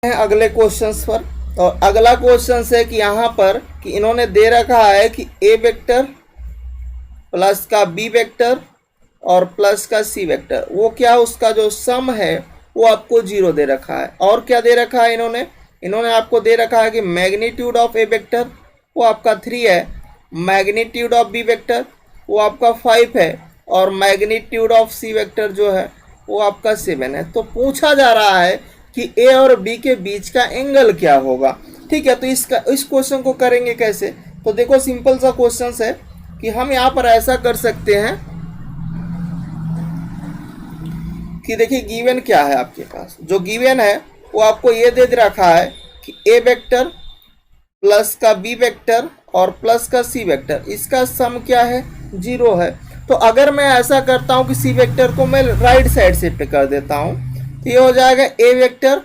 हैं अगले क्वेश्चंस पर। और अगला क्वेश्चन है कि यहाँ पर कि इन्होंने दे रखा है कि ए वेक्टर प्लस का बी वेक्टर और प्लस का सी वेक्टर, वो क्या उसका जो सम है वो आपको 0 दे रखा है। और क्या दे रखा है इन्होंने आपको दे रखा है कि मैग्नीट्यूड ऑफ ए वेक्टर वो आपका 3 है, मैग्नीट्यूड ऑफ बी वेक्टर वो आपका 5 है, और मैग्नीट्यूड ऑफ सी वेक्टर जो है वो आपका 7 है। तो पूछा जा रहा है कि ए और बी के बीच का एंगल क्या होगा। ठीक है, तो इस क्वेश्चन को करेंगे कैसे। तो देखो सिंपल सा क्वेश्चन है कि हम यहाँ पर ऐसा कर सकते हैं कि देखिए गिवन क्या है आपके पास। जो गिवन है वो आपको ये दे रखा है कि ए वेक्टर प्लस का बी वेक्टर और प्लस का सी वेक्टर, इसका सम क्या है 0 है। तो अगर मैं ऐसा करता हूँ कि सी वेक्टर को मैं राइट साइड शिफ्ट कर देता हूँ तो ये हो जाएगा ए वेक्टर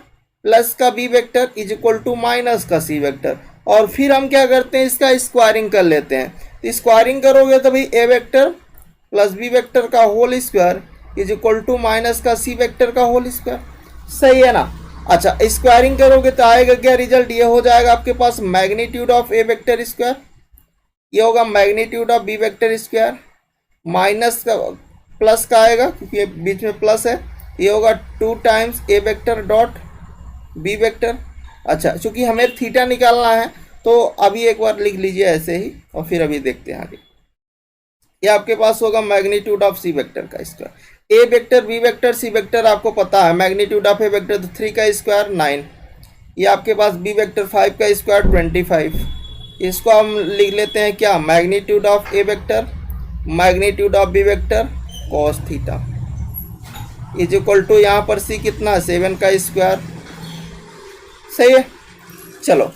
प्लस का B vector is equal to minus का सी वेक्टर। और फिर हम क्या करते हैं, इसका स्क्वायरिंग कर लेते हैं। तो स्क्वायरिंग करोगे तो भाई A vector plus B vector का whole square is equal to minus का सी वेक्टर का होल स्क्वायर। सही है ना। अच्छा, स्क्वायरिंग करोगे तो आएगा क्या रिजल्ट, ये हो जाएगा आपके पास magnitude of A vector square, ये होगा magnitude of B vector square, minus का प्लस का आएगा क्योंकि ये बीच में प्लस है, ये होगा 2 टाइम्स ए वेक्टर डॉट बी वेक्टर। अच्छा, चूंकि हमें थीटा निकालना है तो अभी एक बार लिख लीजिए ऐसे ही और फिर अभी देखते हैं आगे। ये आपके पास होगा मैग्नीट्यूड ऑफ सी वेक्टर का square, A vector B vector C vector आपको पता है, मैग्नीट्यूड ऑफ ए वेक्टर तो 3 का स्क्वायर 9, ये आपके पास बी वेक्टर 5 का स्क्वायर 25। इसको हम लिख लेते हैं क्या, magnitude of A vector magnitude of B vector cos theta is equal to यहाँ पर सी कितना 7 का स्क्वायर। सही है। चलो,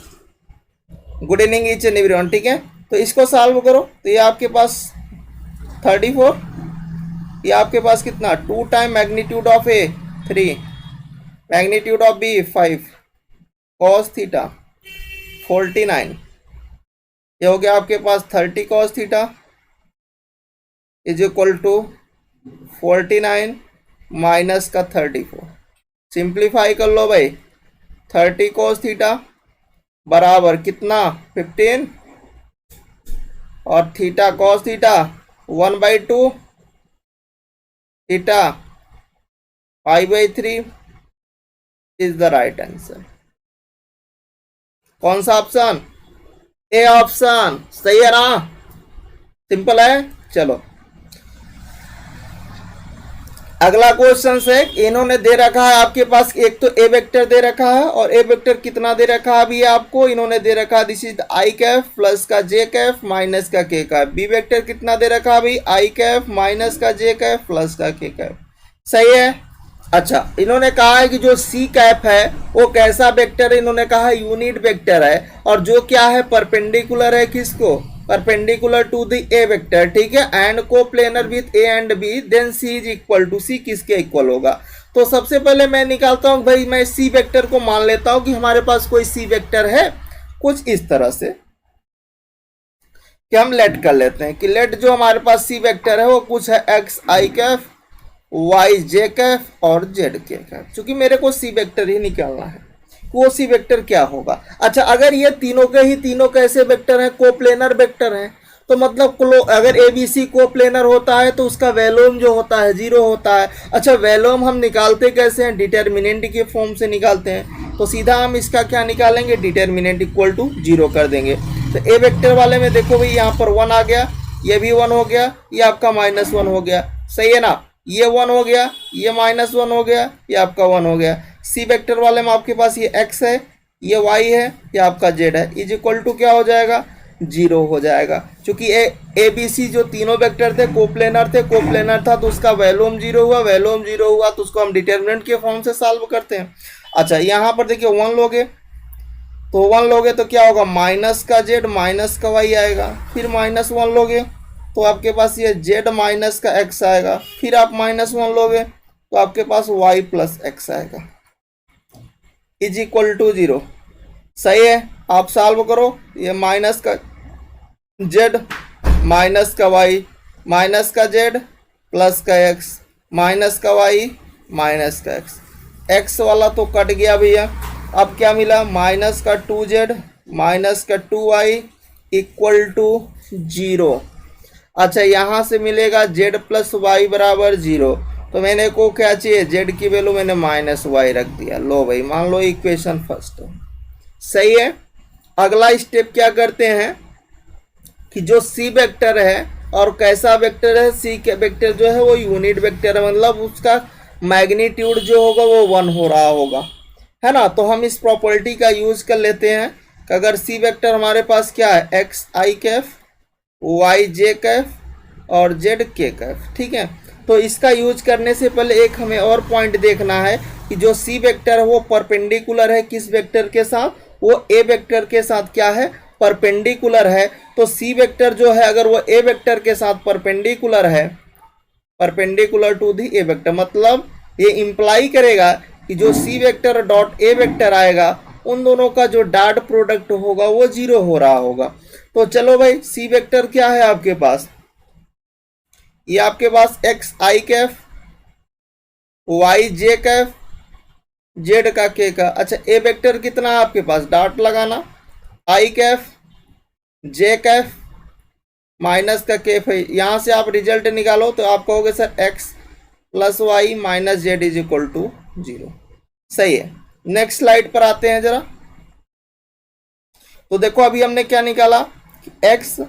good evening each and everyone. ठीक है, तो इसको सॉल्व करो तो ये आपके पास 34, ये आपके पास कितना 2 time magnitude of A 3, magnitude of B 5 cos theta 49, ये हो गया आपके पास 30 cos theta is equal to 49 minus का 34। सिंप्लीफाई कर लो भाई, 30 कॉस थीटा बराबर कितना 15 और theta cos theta 1/2 theta 5/3 is the right answer. कौन सा ऑप्शन, ए ऑप्शन। सही है ना, सिंपल है। चलो अगला क्वेश्चन है, इन्होंने दे रखा है आपके पास, एक तो ए वेक्टर दे रखा है और ए वेक्टर कितना दे रखा है अभी आपको, इन्होंने दे रखा है this is I Kaif plus का जे कैफ माइनस का के कैफ। बी वेक्टर कितना दे रखा है अभी आई कैफ माइनस का जे कैफ प्लस का के कैफ। सही है। अच्छा, इन्होंने कहा है कि जो सी कैफ है वो कैसा वेक्टर है, इन्होंने कहा है यूनिट वेक्टर है, और जो क्या है परपेंडिकुलर है किसको, perpendicular to the A vector. ठीक है, एंड को planar with A and B, then C is equal to, C किसके इक्वल होगा। तो सबसे पहले मैं निकालता हूं भाई, मैं सी वेक्टर को मान लेता हूं कि हमारे पास कोई सी वेक्टर है कुछ इस तरह से कि हम लेट कर लेते हैं कि लेट जो हमारे पास सी वेक्टर है वो कुछ है एक्स आई कैफ वाई जे कैफ और जेड के कैफ। चूंकि मेरे को सी वेक्टर ही निकालना है, वो सी वेक्टर क्या होगा। अच्छा, अगर ये तीनों के ही तीनों कैसे वेक्टर हैं, कोप्लेनर वेक्टर हैं, तो मतलब अगर ए बी सी कोप्लेनर होता है तो उसका वैल्यूम जो होता है 0 होता है। अच्छा, वैल्यूम हम निकालते कैसे हैं, डिटर्मिनेंट के फॉर्म से निकालते हैं। तो सीधा हम इसका क्या निकालेंगे, डिटर्मिनेंट इक्वल टू 0 कर देंगे। तो ए वेक्टर वाले में देखो भाई यहाँ पर 1 आ गया, ये भी 1 हो गया, ये आपका -1 हो गया। सही है ना, ये 1 हो गया, ये -1 हो गया, ये आपका 1 हो गया। सी वेक्टर वाले में आपके पास ये x है, ये y है, ये आपका z है, इज इक्वल टू क्या हो जाएगा 0 हो जाएगा। क्योंकि ए बी सी जो तीनों वेक्टर थे कोप्लेनर था तो उसका वैल्यूम 0 हुआ, वैल्यूम 0 हुआ तो उसको हम डिटर्मिनेंट के फॉर्म से सॉल्व करते हैं। अच्छा, यहाँ पर देखिए 1 लोगे तो क्या होगा, माइनस का z माइनस का y आएगा, फिर -1 लोगे तो आपके पास ये z माइनस का x आएगा, फिर आप -1 लोगे तो आपके पास y प्लस x आएगा इज इक्वल टू 0। सही है, आप सॉल्व करो, ये माइनस का z माइनस का y माइनस का z प्लस का x माइनस का y माइनस का x, x वाला तो कट गया भैया, अब क्या मिला, माइनस का 2z माइनस का 2i इक्वल टू 0। अच्छा यहाँ से मिलेगा z प्लस वाई बराबर 0, तो मैंने को क्या चाहिए, z की वैल्यू मैंने माइनस वाई रख दिया। लो भाई मान लो इक्वेशन फर्स्ट सही है। अगला स्टेप क्या करते हैं कि जो सी वेक्टर है, और कैसा वेक्टर है, सी के वेक्टर जो है वो यूनिट वेक्टर है, मतलब उसका मैग्नीट्यूड जो होगा वो 1 हो रहा होगा, है ना। तो हम इस प्रॉपर्टी का यूज कर लेते हैं कि अगर सी वेक्टर हमारे पास क्या है, एक्स आई कैफ, वाई जे कैफ और जेड के कैफ, ठीक है। तो इसका यूज करने से पहले एक हमें और पॉइंट देखना है कि जो सी वेक्टर है वो परपेंडिकुलर है किस वेक्टर के साथ, वो ए वेक्टर के साथ क्या है, परपेंडिकुलर है। तो सी वेक्टर जो है अगर वो ए वेक्टर के साथ परपेंडिकुलर है, perpendicular to the A vector, मतलब ये इंप्लाई करेगा कि जो C vector dot A vector आएगा उन दोनों का जो डॉट प्रोडक्ट होगा वो 0 हो रहा होगा। तो चलो भाई सी वेक्टर क्या है आपके पास, ये आपके पास एक्स आई कैफ, वाई जे कैफ, जेड का के का। अच्छा ए वेक्टर कितना है आपके पास, डॉट लगाना, आई कैफ, जे कैफ माइनस का केफ है। यहाँ से आप रिजल्ट निकालो तो आप कहोगे sir X plus Y minus Z is equal to 0, सही है। नेक्स्ट स्लाइड पर आते हैं जरा। तो देखो अभी हमने क्या निकाला, एक्स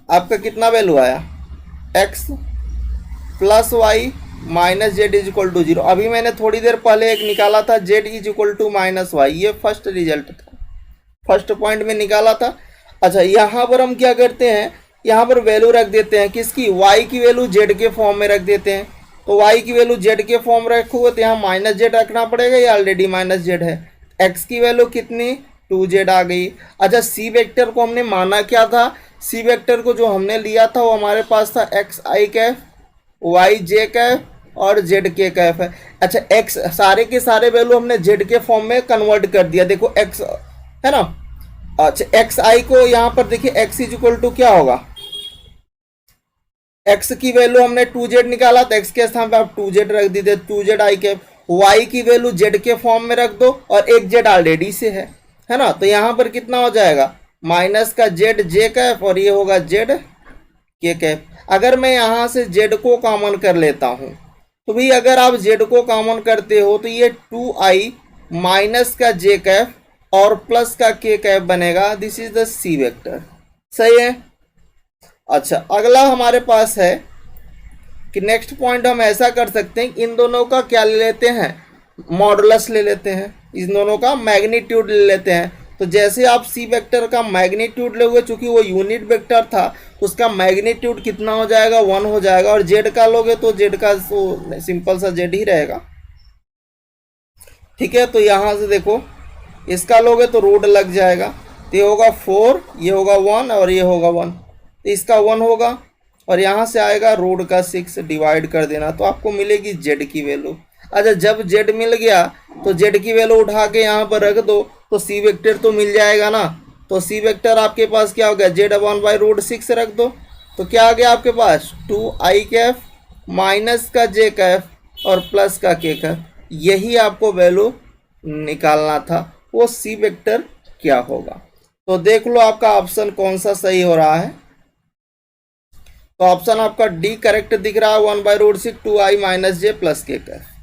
आपका कितना वैल्यू आया, X plus Y minus Z is equal to 0। अभी मैंने थोड़ी देर पहले एक निकाला था Z is equal to minus Y, ये फर्स्ट रिजल्ट था, फर्स्ट पॉइंट में निकाला था। अच्छा यहाँ पर हम क्या करते हैं, यहाँ पर वैल्यू रख देते हैं किसकी, y की वैल्यू z के फॉर्म में रख देते हैं। तो y की वैल्यू z के फॉर्म रखोगे तो यहाँ माइनस जेड रखना पड़ेगा, ये ऑलरेडी माइनस जेड है। x की वैल्यू कितनी, 2z आ गई। अच्छा सी वेक्टर को हमने माना क्या था, सी वेक्टर को जो हमने लिया था वो हमारे पास था एक्स आई कैफ, वाई जे कैफ और जेड के कैफ है। अच्छा x सारे के सारे वैल्यू हमने z के फॉर्म में कन्वर्ट कर दिया, देखो x है ना। अच्छा एक्स आई को यहाँ पर देखिए एक्स इज इक्वल टू क्या होगा, एक्स की वैल्यू हमने 2z निकाला तो एक्स के स्थान पे आप 2z रख दीजिए, 2z आई के। वाई की वैल्यू जेड के फॉर्म में रख दो और एक जेड ऑलरेडी से है ना। तो यहाँ पर कितना हो जाएगा, माइनस का जेड जे कैफ और ये होगा जेड के कैफ। अगर मैं यहाँ से जेड को कॉमन कर लेता हूँ तो भाई अगर आप जेड को कॉमन करते हो तो ये 2i माइनस का जे कैफ और प्लस का के कैफ बनेगा, this is the C vector, सही है। अच्छा अगला हमारे पास है कि नेक्स्ट पॉइंट हम ऐसा कर सकते हैं, इन दोनों का क्या ले लेते हैं, मॉडुलस ले लेते हैं, इन दोनों का मैग्नीट्यूड ले लेते हैं। तो जैसे आप सी वेक्टर का मैग्नीट्यूड लोगे, चूंकि वो यूनिट वेक्टर था तो उसका मैग्नीट्यूड कितना हो जाएगा, 1 हो जाएगा। और जेड का लोगे तो जेड का तो सिंपल सा जेड ही रहेगा, ठीक है। तो यहाँ से देखो इसका लोगे तो रूट लग जाएगा, तो ये होगा 4, ये होगा 1 और ये होगा 1, तो इसका 1 होगा और यहाँ से आएगा रूट का 6, डिवाइड कर देना तो आपको मिलेगी जेड की वैल्यू। अच्छा जब जेड मिल गया तो जेड की वैल्यू उठा के यहाँ पर रख दो तो सी वेक्टर तो मिल जाएगा ना। तो सी वेक्टर आपके पास क्या हो गया, जेड अपॉन बाई रूट 6 रख दो तो क्या आ गया आपके पास, 2i कैफ माइनस का जे कैफ और प्लस का के कैफ। यही आपको वैल्यू निकालना था, वो सी वेक्टर क्या होगा। तो देख लो आपका ऑप्शन कौन सा सही हो रहा है। तो ऑप्शन आपका डी करेक्ट दिख रहा है, 1/√6 2i माइनस जे प्लस के कैफ।